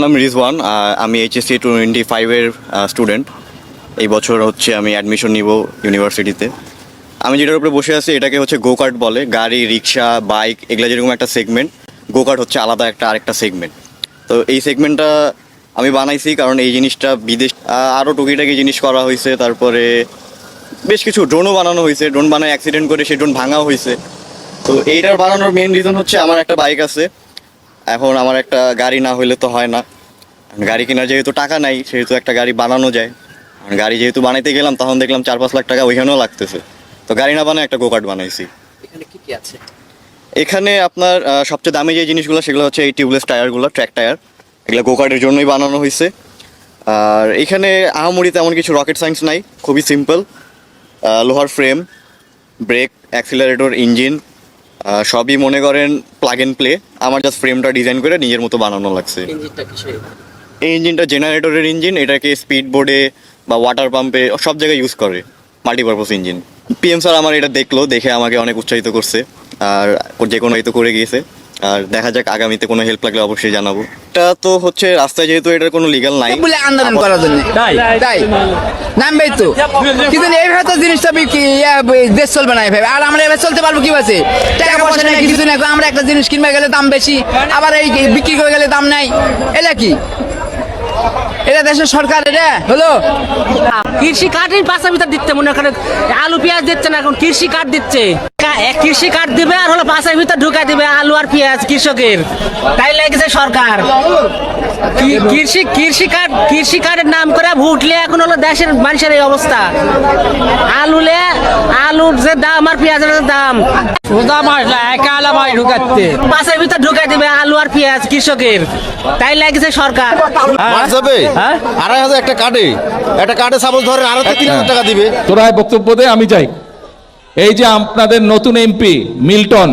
নাম রিজওয়ান। আমি HSC 25-এর student. এই বছর হচ্ছে আমি অ্যাডমিশন নিব ইউনিভার্সিটিতে। আমি যেটার উপরে বসে আছি এটাকে হচ্ছে গো কার্ট বলে। গাড়ি, রিক্সা, বাইক এগুলো যেরকম একটা সেগমেন্ট, গো কার্ট হচ্ছে আলাদা আরেকটা সেগমেন্ট। তো এই সেগমেন্টটা আমি বানাইছি কারণ এই জিনিসটা বিদেশ আরও টুকিটাকি জিনিস করা হয়েছে। তারপরে বেশ কিছু ড্রোনও বানানো হয়েছে, ড্রোন বানায় অ্যাক্সিডেন্ট করে সেই ড্রোন ভাঙাও হয়েছে। তো এইটার বানানোর মেন রিজন হচ্ছে আমার একটা বাইক আছে, এখন আমার একটা গাড়ি না হইলে তো হয় না। গাড়ি কেনার যেহেতু টাকা নাই সেহেতু একটা গাড়ি বানানো যায়। গাড়ি যেহেতু বানাইতে গেলাম তখন দেখলাম 4-5 লাখ টাকা ওইখানেও লাগতেছে, তো গাড়ি না বানায় একটা গোকার্ট বানাইছি। এখানে কি কি আছে? এখানে আপনার সবচেয়ে দামি যে জিনিসগুলো সেগুলো হচ্ছে এই টিউবলেস টায়ারগুলো, ট্র্যাক টায়ার, এগুলো গোকার্টের জন্যই বানানো হয়েছে। আর এখানে আহামরি তেমন কিছু রকেট সায়েন্স নাই, খুবই সিম্পল। লোহার ফ্রেম, ব্রেক, অ্যাক্সিলারেটর, ইঞ্জিন সবই মনে করেন প্লাগ অ্যান্ড প্লে। আমার জাস্ট ফ্রেমটা ডিজাইন করে নিজের মতো বানানো লাগছে। ইঞ্জিনটা কিসের? এই ইঞ্জিনটা জেনারেটরের ইঞ্জিন, এটাকে স্পিড বোর্ডে বা ওয়াটার পাম্পে সব জায়গায় ইউজ করে, মাল্টিপারপাস ইঞ্জিন। পিএম স্যার আমার এটা দেখে আমাকে অনেক উৎসাহিত করছে, আর যে কোনো হয়তো করে গিয়েছে। আর দেখা যাক আগামীতে কোনো হেল্প লাগলে অবশ্যই জানাবো। এটা তো হচ্ছে রাস্তায় যেহেতু এটার কোনো লিগ্যাল নাই বলে আন্দোলন করার জন্য তাই নামবেই তো, কিন্তু এইভাবে তো জিনিসটা দেশ চলবে না এইভাবে। আর আমরা এবার চলতে পারবো কি আছে? টাকা পয়সা নেই, কিছু নেই। আমরা একটা জিনিস কিনবে গেলে দাম বেশি, আবার এই বিক্রি করে গেলে দাম নাই। এটা কি? এটা দেশের সরকার? এটা হলো কৃষি কার্ডের পাশে ভিতর দিচ্ছে, মনে করেন আলু পেঁয়াজ দিচ্ছে না, এখন কৃষি কার্ড দিচ্ছে। কৃষি কার্ড দিবে আর হলো পাশের ভিতর ঢুকাই দিবে আলু আর পেঁয়াজ কৃষকের, তাই লেগেছে সরকার। কৃষি কার্ডের নাম করে ভুটলে এখন হলো দেশের মানুষের এই অবস্থা। আলুর যে দাম আর পেঁয়াজের দাম, পাশের ভিতর ঢুকাই দিবে আলু আর পেঁয়াজ কৃষকের, তাই লেগেছে সরকার। যাবে 2,500 একটা কার্ডে সাপোজ ধরেন আরো 3,000 টাকা দিবে। তোরা বক্তব্য দে, আমি যাই। এই যে আপনাদের নতুন এমপি মিল্টন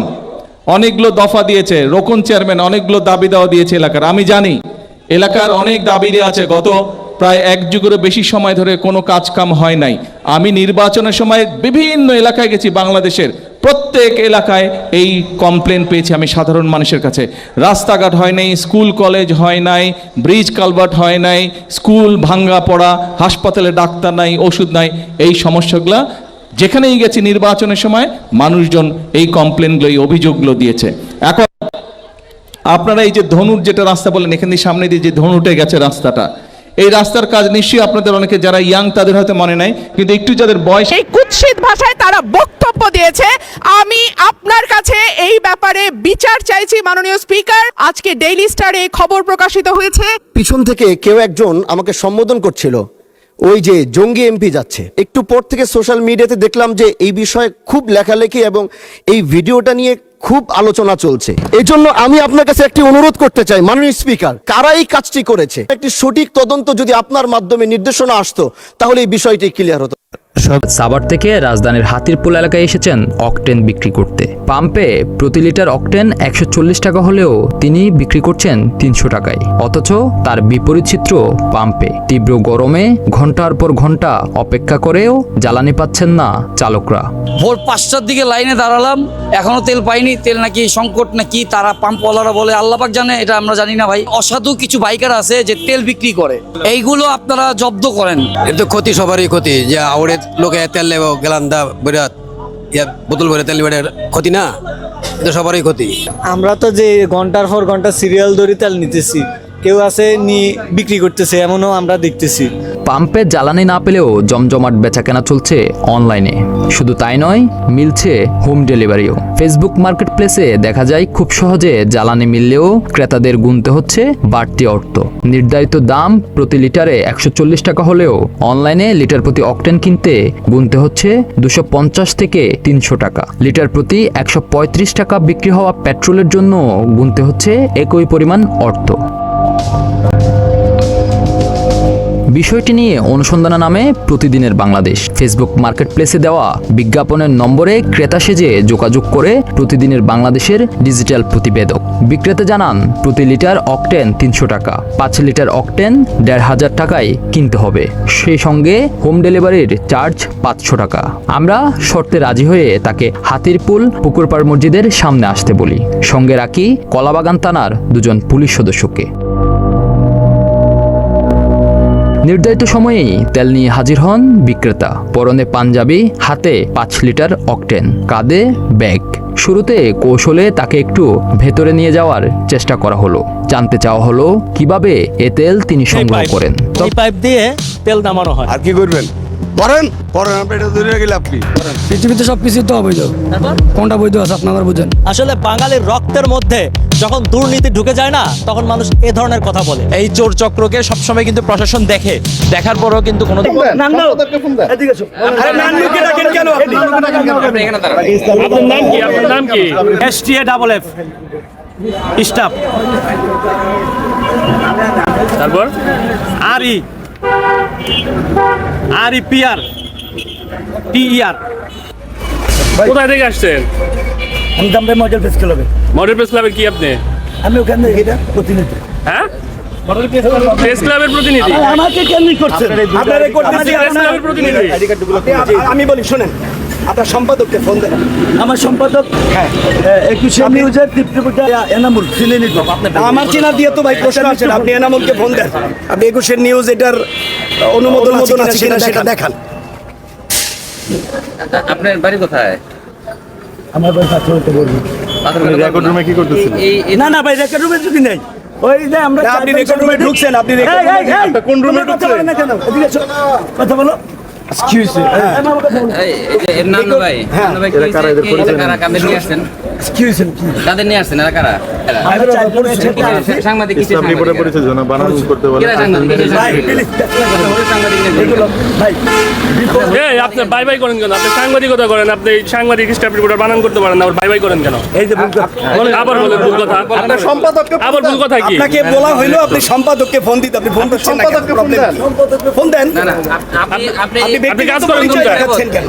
অনেকগুলো দফা দিয়েছে, রোকন চেয়ারম্যান অনেকগুলো দাবি দেওয়া দিয়েছে এলাকার। আমি জানি এলাকার অনেক দাবি দেওয়া আছে, গত প্রায় 1 যুগেরও বেশি সময় ধরে কোনো কাজ কাম হয় নাই। আমি নির্বাচনের সময় বিভিন্ন এলাকায় গেছি, বাংলাদেশের প্রত্যেক এলাকায় এই কমপ্লেন পেয়েছি আমি সাধারণ মানুষের কাছে। রাস্তাঘাট হয় নাই, স্কুল কলেজ হয় নাই, ব্রিজ কালভার্ট হয় নাই, স্কুল ভাঙ্গা পড়া, হাসপাতালে ডাক্তার নাই, ওষুধ নাই। এই সমস্যাগুলো যেখানেই গেছি নির্বাচনের সময় মানুষজন এই কমপ্লেনগুলো, এই অভিযোগগুলো দিয়েছে। এখন আপনারা এই যে ধনুর যেটা রাস্তা বলেন, এখান দিয়ে সামনে দিয়ে যে ধনুটে গেছে রাস্তাটা, এই রাস্তার কাজ নিশ্চয়ই আপনাদের অনেকে যারা ইয়াং তাদের হয়তো মনে নাই, কিন্তু একটু যাদের বয়স, এই কুৎসিত ভাষায় তারা বক্তব্য দিয়েছে। আমি আপনার কাছে এই ব্যাপারে বিচার চাইছি মাননীয় স্পিকার। আজকে ডেইলি স্টারে খবর প্রকাশিত হয়েছে, পিছন থেকে কেউ একজন আমাকে সম্বোধন করছিল, ওই যে জঙ্গি এমপি যাচ্ছে। একটু পর থেকে সোশ্যাল মিডিয়াতে দেখলাম যে এই বিষয়ে খুব লেখালেখি এবং এই ভিডিওটা নিয়ে খুব আলোচনা চলছে। এই জন্য আমি আপনার কাছে একটি অনুরোধ করতে চাই মাননীয় স্পিকার, কারা এই কাজটি করেছে একটি সঠিক তদন্ত যদি আপনার মাধ্যমে নির্দেশনা আসতো তাহলে এই বিষয়টি ক্লিয়ার হতো। সাভার থেকে রাজধানীর হাতিরপুল এলাকায় এসেছেন অকটেন বিক্রি করতে। পাম্পে প্রতি লিটার অকটেন 140 টাকা হলেও তিনি বিক্রি করছেন 300 টাকায়। অথচ তার বিপরীত চিত্র পাম্পে। তীব্র গরমে ঘন্টার পর ঘন্টা অপেক্ষা করেও জ্বালানি পাচ্ছেন না চালকরা। ভোর 5টার দিকে লাইনে দাঁড়ালাম, এখনো তেল পাইনি। তেল নাকি সংকট নাকি তারা পাম্পওয়ালারা বলে, আল্লাহ পাক জানে, এটা আমরা জানি না ভাই। অসাধু কিছু বাইকার আছে যে তেল বিক্রি করে, এইগুলো আপনারা জব্দ করেন। এর তো ক্ষতি সবারই ক্ষতি, যে আউড়ে লোকে তেল নেব গেলাম দা বেরাত বোতল ভরে তেল বেড়ে ক্ষতি না, এটা সবারই ক্ষতি। আমরা তো যে ঘন্টার পর ঘন্টা সিরিয়াল ধরে তেল নিতেছি, কেউ আছে বিক্রি করতেছে, এমনও আমরা দেখতেছি। পাম্পে জ্বালানি না পেলেও জমজমাট বেচাকেনা চলছে অনলাইনে। শুধু তাই নয়, মিলছে হোম ডেলিভারিও। ফেসবুক মার্কেট প্লেসে দেখা যায় খুব সহজে জ্বালানি মিললেও ক্রেতাদের গুনতে হচ্ছে বাড়তি অর্থ। নির্ধারিত দাম প্রতি লিটারে 140 টাকা হলেও অনলাইনে লিটার প্রতি অকটেন কিনতে গুনতে হচ্ছে 250 থেকে 300 টাকা। লিটার প্রতি 135 টাকা বিক্রি হওয়া পেট্রোলের জন্য গুনতে হচ্ছে একই পরিমাণ অর্থ। বিষয়টি নিয়ে অনুসন্ধানে নামে প্রতিদিনের বাংলাদেশ। ফেসবুক মার্কেট প্লেসে দেওয়া বিজ্ঞাপনের নম্বরে ক্রেতা সেজে যোগাযোগ করে প্রতিদিনের বাংলাদেশের ডিজিটাল প্রতিবেদক। বিক্রেতা জানান প্রতি লিটার অকটেন 300 টাকা, 5 লিটার অকটেন 1,500 টাকায় কিনতে হবে, সেই সঙ্গে হোম ডেলিভারির চার্জ 500 টাকা। আমরা শর্তে রাজি হয়ে তাকে হাতিরপুল পুকুরপাড় মসজিদের সামনে আসতে বলি। সঙ্গে রাখি কলাবাগান থানার 2জন পুলিশ সদস্যকে। নির্ধারিত সময়েই তেল নিয়ে হাজির হন বিক্রেতা। পরনে পাঞ্জাবি, হাতে 5 লিটার অকটেন, কাঁধে ব্যাগ। শুরুতে কৌশলে তাকে একটু ভেতরে নিয়ে যাওয়ার চেষ্টা করা হলো। জানতে চাওয়া হলো কিভাবে এ তেল তিনি সংগ্রহ করেন। এই পাইপ দিয়ে তেল নামানো হয়। আর কি করবেন? করেন করেন, আপনি এটা ধরে গেলে আপনি পৃথিবীতে সব কিছু তো অবৈধ, কোনটা বৈধ আছে আপনারা বুঝেন। আসলে বাঙালির রক্তের মধ্যে যখন দুর্নীতি ঢুকে যায় না, তখন মানুষ এ ধরনের কথা বলে। এই চোর চক্রকে সবসময় কিন্তু প্রশাসন দেখে, দেখার পরও কিন্তু কোনো STA-FF স্টাফ, তারপর REPR TER। কোথায় থেকে আসছেন? আমি দাম মডেল প্রেস ক্লাবে। মডেল প্রেস ক্লাবে কি আপনি? আমি ওখানে এটা প্রতিনিধি। হ্যাঁ, প্রেস ক্লাবের প্রতিনিধি। আমাকে কেন করছেন? আপনারা করতেছেন প্রেস ক্লাবের প্রতিনিধি। আমি বলি শুনেন, আপনার সম্পাদককে ফোন দেন। আমার সম্পাদক, হ্যাঁ, 21 নিউজের ডিস্ট্রিবিউটর এনামুল চিনেনি তো। আমার চেনা দিয়ে তো ভাই প্রশ্ন আছে, আপনি এনামুলকে ফোন দেন। আপনি 21 নিউজ এটার অনুমোদন আছে কিনা সেটা দেখান। আপনার বাড়ি কোথায়? আমার বাড়ি পাথরতে বলবি। রেকর্ড রুমে কি করতেছেন? না না ভাই, রেকর্ড রুমে যদি নেই, ওই যে আমরা আপনি রেকর্ড রুমে ঢুকছেন, আপনি কোন রুমে ঢুকছেন? কথা বলো। এক্সকিউজ মি, এর নাম ভাই, ভাই কি কারা কাদের নিয়ে আসছেন? এক্সকিউজ মি, কাদের নিয়ে আসছেন? কারা আমি চাই করে সেটা সাংবাদিক কিছু ইসলাম রিপোর্টে পরিচয় জানা বানান করতে বলে। ভাই প্লিজ ভাই এই আপনি বাই বাই করেন কেন? আপনি সাংবাদিকতা করেন, আপনি সাংবাদিক স্টাফ রিপোর্টার বানান করতে পারেন না, আবার বাই বাই করেন কেন? এই যে আবার বলেন ভুল কথা। আপনার সম্পাদককে আবার ভুল কথা কি? আপনাকে বলা হইলো আপনি সম্পাদককে ফোন দিতে, আপনি ফোন করছেন না কেন? ফোন দেন। না না, আপনি আপনি কাজ করেন কোনটা?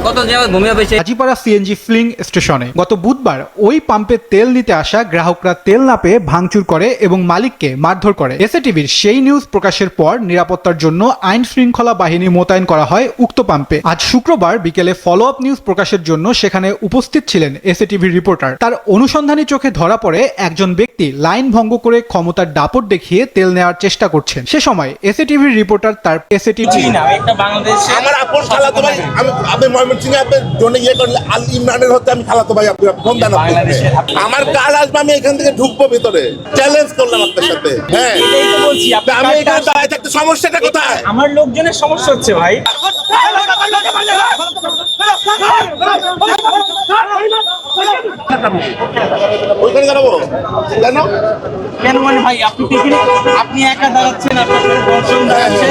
কত জায়গায় ঘুমিয়ে বসে হাজিপাড়া সিএনজি ফিলিং স্টেশনে গত বুধবার ওই পাম্পে তেল নিতে আসা গ্রাহকরা তেল না পেয়ে ভাঙচুর করে এবং মালিককে মারধর করে। এসএটিভির সেই নিউজ প্রকাশের পর নিরাপত্তার জন্য আইন শৃঙ্খলা বাহিনী মোতায়েন করা হয় উক্ত পাম্পে। আজ শুক্রবার বিকেলে ফলো আপ নিউজ প্রকাশের জন্য সেখানে উপস্থিত ছিলেন এসএটিভির রিপোর্টার। তার অনুসন্ধানী চোখে ধরা পড়ে একজন ব্যক্তি লাইন ভঙ্গ করে ক্ষমতার দাপট দেখিয়ে তেল নেওয়ার চেষ্টা করছেন। সে সময় এসএটিভির রিপোর্টার তার এসএটিভি আমার আপন খালাতো ভাই, আমি ময়মনসিংহে আপনার জন্য ইয়ে করলে আল ইমরানের হচ্ছে আমি খালাতো ভাই, আপনি ফোন দেন। আমার কাজ আসবে, আমি এখান থেকে ঢুকবো ভিতরে, চ্যালেঞ্জ করলাম আপনার সাথে। হ্যাঁ বলছি, আমি এখানে দাঁড়ায় থাকতে সমস্যাটা কোথায়? আমার লোকজনের সমস্যা হচ্ছে ভাই। ওইখানে দাঁড়াবো কেন? কেন মানে ভাই, আপনি আপনি একা দাঁড়াচ্ছেন, আপনার দর্শন দাঁড়াচ্ছে,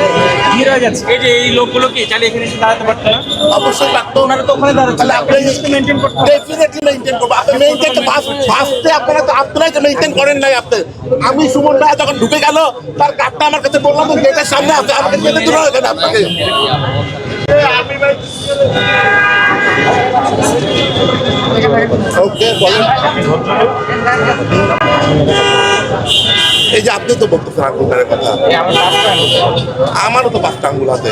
ভিড় হয়ে যাচ্ছে। এই যে এই লোকগুলো কি চাইলে এখানে এসে দাঁড়াতে পারতো না? অবশ্যই পারতো। ওনারা তো ওখানে দাঁড়াচ্ছে, তাহলে আপনি মেনটেন করতে হবে। ডেফিনেটলি মেইনটেইন করব। আপনি মেইনটেইন ফার্স্টে আপনারা তো আপনারাই তো মেইনটেইন করেন নাই। আপনি আমি সুমন ভাই যখন ঢুকে গেল, তার কার্ডটা আমার কাছে বললাম তো গেটের সামনে আছে, আমাকে গেটে দূর হয়ে গেল আপনাকে। ওকে বলেন। এই যে আপনি তো বলতেছেন আঙ্গুলের কথা, আমারও তো 5টা আঙ্গুল আছে।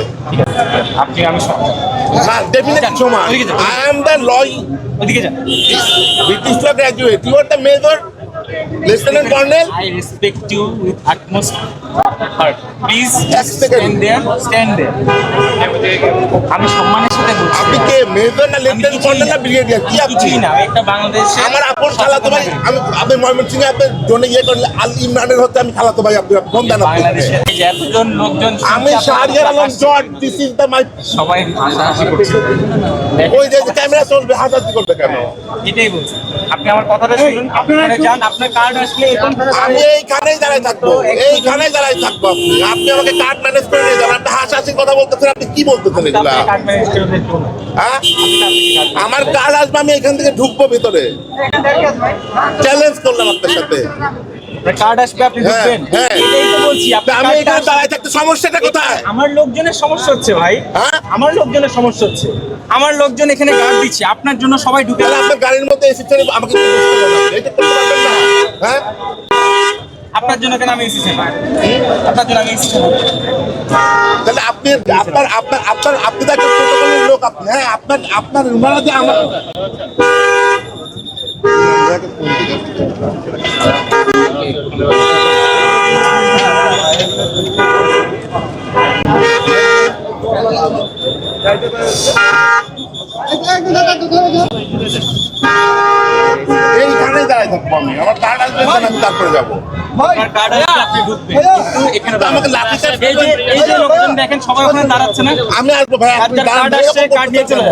না ডেফিনেটলি সমান। I am the law British law graduate, you are the major Lieutenant Colonel, I respect you with utmost heart. Please stand there. আমি সম্মানের সাথে বলছি। আপনি কে মেজর না লেফটেন্যান্ট কর্নেল না ব্রিগেডিয়ার কি আপনি? কিছুই না, একটা বাংলাদেশে আমার আপন খালাতো ভাই, আমি ময়মনসিংহে আপনার জন্য ইয়ে করলে আল ইমরানের হচ্ছে আমি খালাতো ভাই, আপনি ফোন দেন। বাংলাদেশে এই যে এতজন লোকজন, আমি Shahriar Alam George, this is the my. সবাই হাসাহাসি করছে। ওই যে ক্যামেরা চলবে, হাসাহাসি করবে কেন? এটাই বলছি, আপনি আমার কথাটা শুনুন। আপনারা যান, আপনার কার্ড আসলে আমি এইখানেই দাঁড়াই থাকবো, এইখানেই দাঁড়াই থাকবো। আপনি আমাকে কার্ড ম্যানেজ করে নিয়ে যাবেন। আপনি হাসাহাসি কথা বলতেছেন, আপনি কি বলতেছেন এগুলা? হ্যাঁ, আমার কার্ড আসবে, আমি এখান থেকে ঢুকবো ভিতরে, চ্যালেঞ্জ করলাম আপনার সাথে। কার্ড আসবে, আপনি ঢুকবেন। এটাই তো বলছি, আমি এখানে দাঁড়াই থাকতে সমস্যাটা কোথায়? আমার লোকজনের সমস্যা হচ্ছে ভাই। হ্যাঁ, আমার লোকজনের সমস্যা হচ্ছে। আমার লোকজন এখানে গার্ড দিচ্ছে, আপনার জন্য সবাই ঢুকে। তাহলে আপনার গাড়ির মধ্যে এসি ছেড়ে আমাকে কি করতে হবে? এটা করতে পারবেন না? হ্যাঁ, আপনার জন্য কেন আমি এসেছি? আপনার জন্য আমি এসেছি। তাহলে আপনি আপনার আপনার আপনার আপনি তো একটা প্রোটোকলের লোক আপনি। হ্যাঁ, আপনার উনারা যে আমার এইখানে দাঁড়াই থাকবো আমি, আমার কার্ড আসবে আমি তারপরে যাবো। আমাকে লাঠি আমি আসবো ভাই, আপনি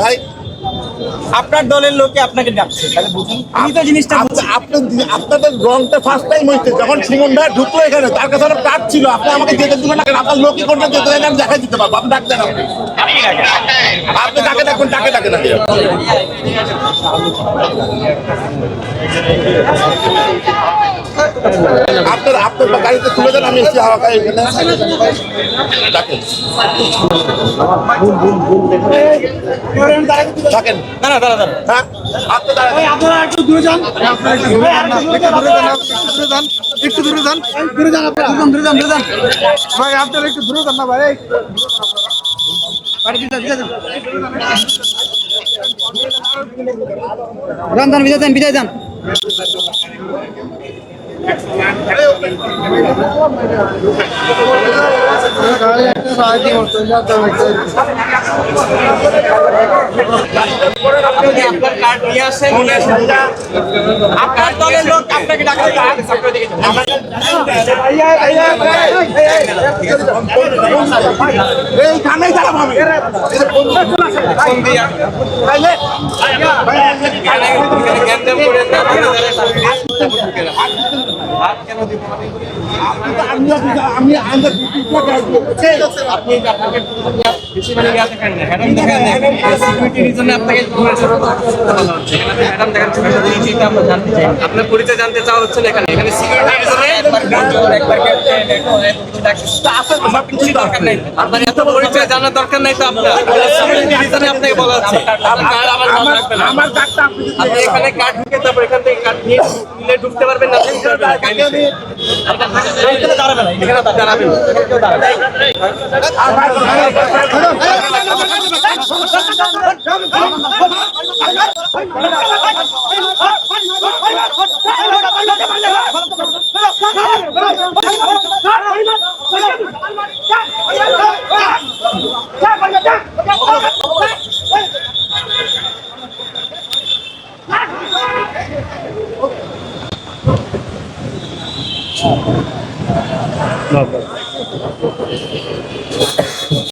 ভাই আপনার দলের লোকে আপনাকে ডাকছে তাহলে বুঝুন আমি তো জিনিসটা আপনাদের রংটা ফার্স্ট টাইম হয়েছে যখন সুমন ভাই ঢুকলো এখানে, তার কাছে আমার কার্ড ছিল, আপনি আমাকে যেতে দিবেন না, আপনার লোকই কোনটা যেতে দেন আমি দেখাই দিতে পারবো, আপনি ডাকতেন আপনি তাকে ডাকুন, তাকে ডাকে না আপনার আপনার গাড়িতে তুলে দেন, আমি এসে হাওয়া খাই এখানে ডাকেন থাকেন। না না দাঁড়া দাঁড়া হ্যাঁ আপনি দাঁড়ান, আপনারা একটু দূরে যান, একটু দূরে যান, একটু দূরে যান, দূরে যান, দূরে যান, দূরে যান ভাই, আপনারা একটু দূরে যান না ভাই। রমজান বিজয় দেন, বিজয় দেন। আপনার কার্ড নিয়ে আসেন, আপনার দলের লোক আপনাকে ডাকছে। এইখানেই দাঁড়াবো আমি। আমি আপনার পরিচয় জানতে চাওয়া হচ্ছে না এখানে, এখানে সিকিউরিটি দরকার নেই, আপনার এত পরিচয় জানার দরকার নাই তো আপনার আপনাকে বলা হচ্ছে আমার কার্ডটা আপনি এখানে কার্ড ঢুকে তারপর এখান থেকে কার্ড নিয়ে ঢুকতে পারবেন না, দাঁড়াবেন এখানে দাঁড়াবেন। No.